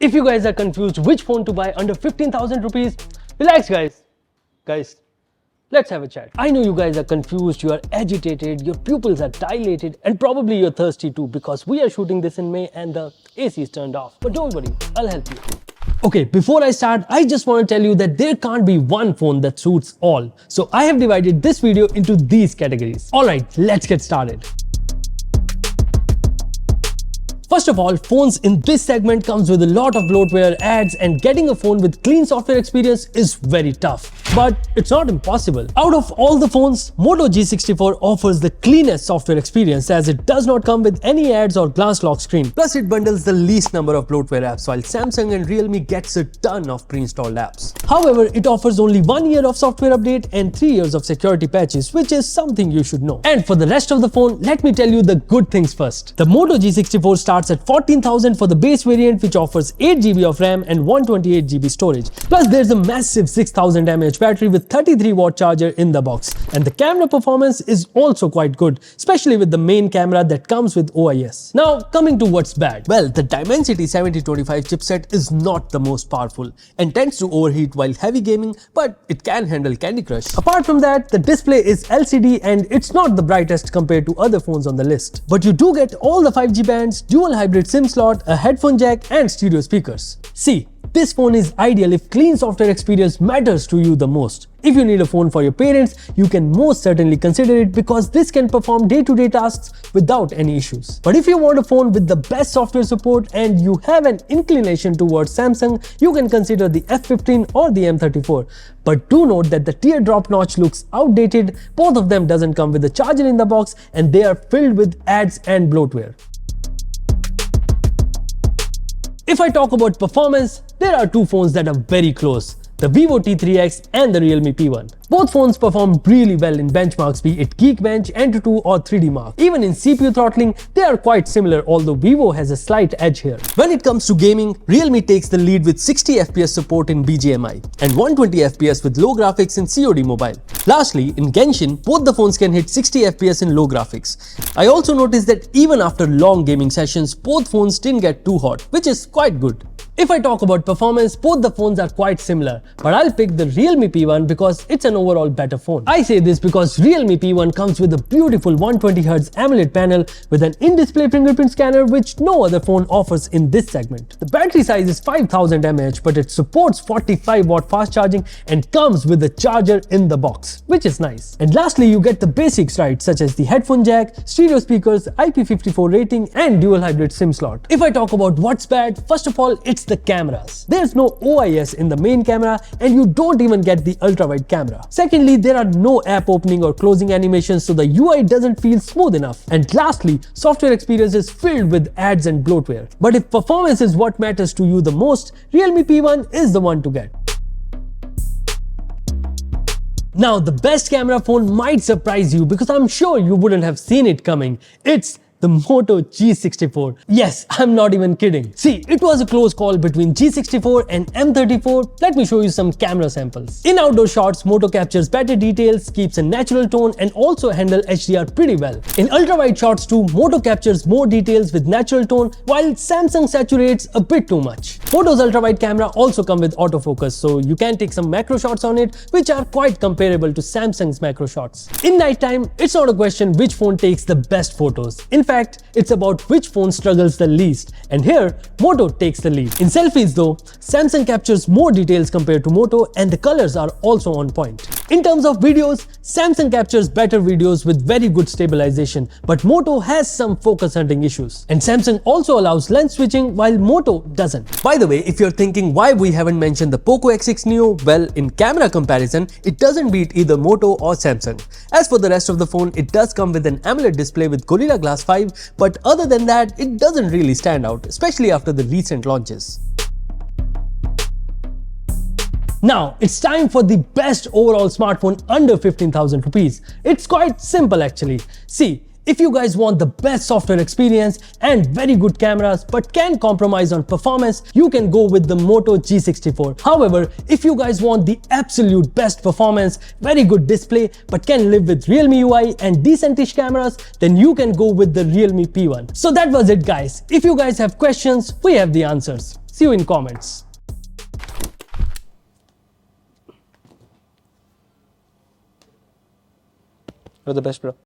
If you guys are confused which phone to buy under 15,000 rupees, relax guys. Let's have a chat. I know you guys are confused, you are agitated, your pupils are dilated, and probably you're thirsty too because we are shooting this in May and the AC is turned off. But don't worry, I'll help you. Okay, before I start, I just want to tell you that there can't be one phone that suits all. So I have divided this video into these categories. Alright, let's get started. First of all, phones in this segment comes with a lot of bloatware, ads, and getting a phone with clean software experience is very tough. But it's not impossible. Out of all the phones, Moto G64 offers the cleanest software experience as it does not come with any ads or glass lock screen. Plus it bundles the least number of bloatware apps while Samsung and Realme gets a ton of pre-installed apps. However, it offers only 1 year of software update and 3 years of security patches, which is something you should know. And for the rest of the phone, let me tell you the good things first. The Moto G64 starts at 14,000 for the base variant, which offers 8GB of RAM and 128GB storage. Plus there's a massive 6000 mAh battery with 33-watt charger in the box. And the camera performance is also quite good, especially with the main camera that comes with OIS. Now coming to what's bad. Well, the Dimensity 7025 chipset is not the most powerful and tends to overheat while heavy gaming, but it can handle Candy Crush. Apart from that, the display is LCD and it's not the brightest compared to other phones on the list. But you do get all the 5G bands, dual hybrid SIM slot, a headphone jack and stereo speakers. See, this phone is ideal if clean software experience matters to you the most. If you need a phone for your parents, you can most certainly consider it because this can perform day-to-day tasks without any issues. But if you want a phone with the best software support and you have an inclination towards Samsung, you can consider the F15 or the M34. But do note that the teardrop notch looks outdated, both of them doesn't come with a charger in the box, and they are filled with ads and bloatware. If I talk about performance, there are two phones that are very close, the Vivo T3X and the Realme P1. Both phones perform really well in benchmarks, be it Geekbench, Antutu or 3D Mark. Even in CPU throttling, they are quite similar, although Vivo has a slight edge here. When it comes to gaming, Realme takes the lead with 60 FPS support in BGMI and 120 FPS with low graphics in COD Mobile. Lastly, in Genshin, both the phones can hit 60 FPS in low graphics. I also noticed that even after long gaming sessions, both phones didn't get too hot, which is quite good. If I talk about performance, both the phones are quite similar, but I'll pick the Realme P1 because it's an overall better phone. I say this because Realme P1 comes with a beautiful 120Hz AMOLED panel with an in-display fingerprint scanner which no other phone offers in this segment. The battery size is 5000 mAh, but it supports 45-watt fast charging and comes with a charger in the box, which is nice. And lastly, you get the basics right, such as the headphone jack, stereo speakers, IP54 rating and dual hybrid SIM slot. If I talk about what's bad, first of all, it's the cameras. There's no OIS in the main camera and you don't even get the ultra-wide camera. Secondly, there are no app opening or closing animations, so the UI doesn't feel smooth enough. And lastly, software experience is filled with ads and bloatware. But if performance is what matters to you the most, Realme P1 is the one to get. Now, the best camera phone might surprise you because I'm sure you wouldn't have seen it coming. It's the Moto G64. Yes, I'm not even kidding. See, it was a close call between G64 and M34. Let me show you some camera samples. In outdoor shots, Moto captures better details, keeps a natural tone and also handle HDR pretty well. In ultra-wide shots too, Moto captures more details with natural tone while Samsung saturates a bit too much. Moto's ultra-wide camera also come with autofocus, so you can take some macro shots on it which are quite comparable to Samsung's macro shots. In nighttime, it's not a question which phone takes the best photos. In fact, it's about which phone struggles the least, and here Moto takes the lead. In selfies though, Samsung captures more details compared to Moto and the colors are also on point. In terms of videos, Samsung captures better videos with very good stabilization, but Moto has some focus hunting issues. And Samsung also allows lens switching while Moto doesn't. By the way, if you're thinking why we haven't mentioned the POCO X6 Neo, well, in camera comparison, it doesn't beat either Moto or Samsung. As for the rest of the phone, it does come with an AMOLED display with Gorilla Glass 5, but other than that, it doesn't really stand out, especially after the recent launches. Now, it's time for the best overall smartphone under 15,000 rupees. It's quite simple actually. See, If you guys want the best software experience and very good cameras but can compromise on performance, you can go with the Moto G64. However, if you guys want the absolute best performance, very good display but can live with Realme UI and decentish cameras, then you can go with the Realme P1. So that was it guys. If you guys have questions, we have the answers. See you in comments. You're the best, bro.